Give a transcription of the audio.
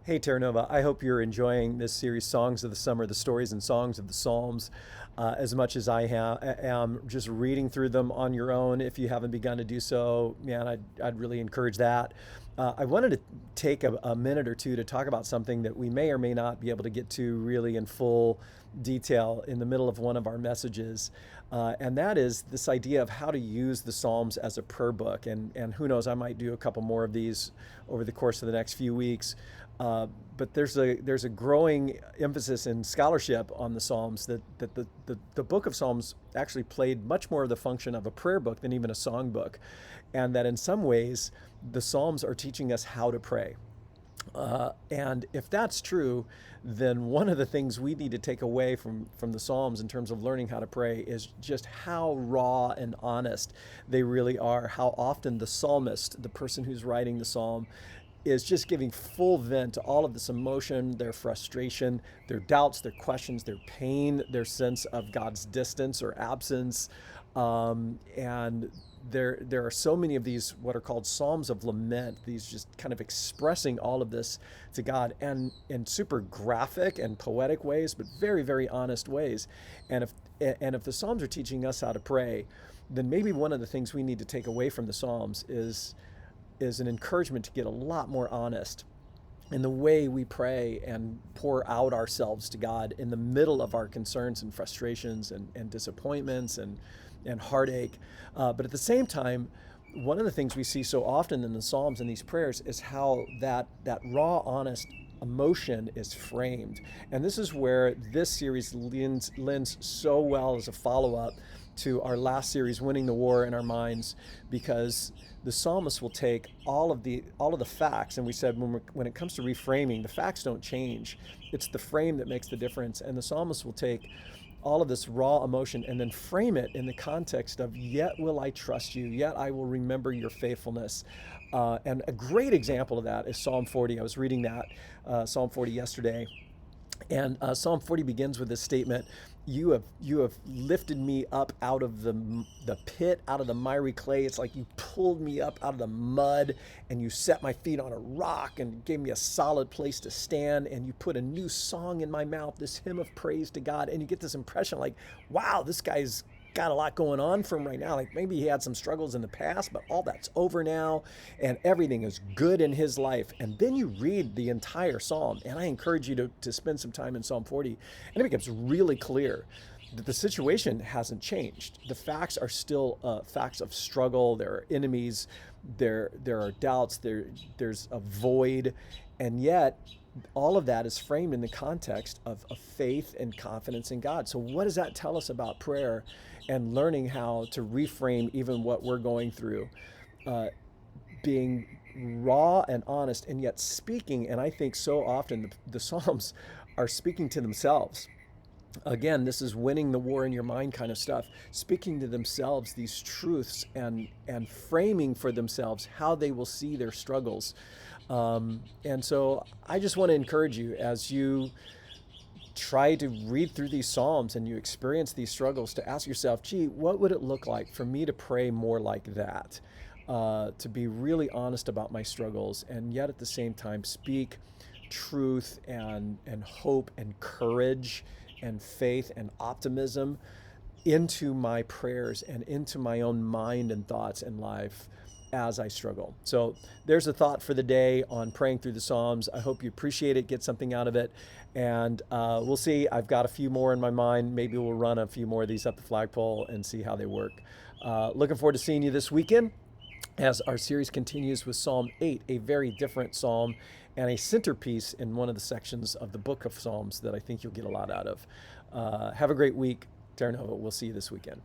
Hey Terra Nova, I hope you're enjoying this series, Songs of the Summer, the stories and songs of the Psalms, as much as am just reading through them on your own. If you haven't begun to do so, man, I'd really encourage that. I wanted to take a minute or two to talk about something that we may or may not be able to get to really in full detail in the middle of one of our messages. And that is this idea of how to use the Psalms as a prayer book. And who knows, I might do a couple more of these over the course of the next few weeks. But there's a growing emphasis in scholarship on the Psalms that the book of Psalms actually played much more of the function of a prayer book than even a song book, and that in some ways the Psalms are teaching us how to pray. And if that's true, then one of the things we need to take away from the Psalms in terms of learning how to pray is just how raw and honest they really are. How often the psalmist, the person who's writing the psalm, is just giving full vent to all of this emotion, their frustration, their doubts, their questions, their pain, their sense of God's distance or absence. And there are so many of these what are called Psalms of Lament, these just kind of expressing all of this to God and in super graphic and poetic ways, but very, very honest ways. And if the Psalms are teaching us how to pray, then maybe one of the things we need to take away from the Psalms is an encouragement to get a lot more honest in the way we pray and pour out ourselves to God in the middle of our concerns and frustrations and disappointments and heartache. But at the same time, one of the things we see so often in the Psalms and these prayers is how that raw, honest emotion is framed. And this is where this series lends so well as a follow-up to our last series, Winning the War in Our Minds, because the psalmist will take all of the facts, and we said when it comes to reframing, the facts don't change. It's the frame that makes the difference. And the psalmist will take all of this raw emotion and then frame it in the context of, yet will I trust you, yet I will remember your faithfulness. And a great example of that is Psalm 40. I was reading that Psalm 40 yesterday. And Psalm 40 begins with this statement: You have lifted me up out of the pit, out of the miry clay. It's like you pulled me up out of the mud, and you set my feet on a rock and gave me a solid place to stand. And you put a new song in my mouth, this hymn of praise to God. And you get this impression like, wow, this guy's got a lot going on for him right now. Like maybe he had some struggles in the past, but all that's over now and everything is good in his life. And then you read the entire psalm, and I encourage you to spend some time in Psalm 40, and it becomes really clear that the situation hasn't changed. The facts are still facts of struggle. There are enemies, there are doubts, there's a void, and yet all of that is framed in the context of faith and confidence in God. So what does that tell us about prayer and learning how to reframe even what we're going through? Being raw and honest, and yet speaking, and I think so often the Psalms are speaking to themselves. Again, this is winning the war in your mind kind of stuff, speaking to themselves these truths and framing for themselves how they will see their struggles. And so I just want to encourage you, as you try to read through these Psalms and you experience these struggles, to ask yourself, gee, what would it look like for me to pray more like that? To be really honest about my struggles, and yet at the same time speak truth and hope and courage and faith and optimism into my prayers and into my own mind and thoughts and life as I struggle. So there's a thought for the day on praying through the Psalms. I hope you appreciate it, get something out of it, and we'll see. I've got a few more in my mind. Maybe we'll run a few more of these up the flagpole and see how they work. Looking forward to seeing you this weekend as our series continues with Psalm 8, a very different psalm and a centerpiece in one of the sections of the book of Psalms that I think you'll get a lot out of. Have a great week, Terra Nova. We'll see you this weekend.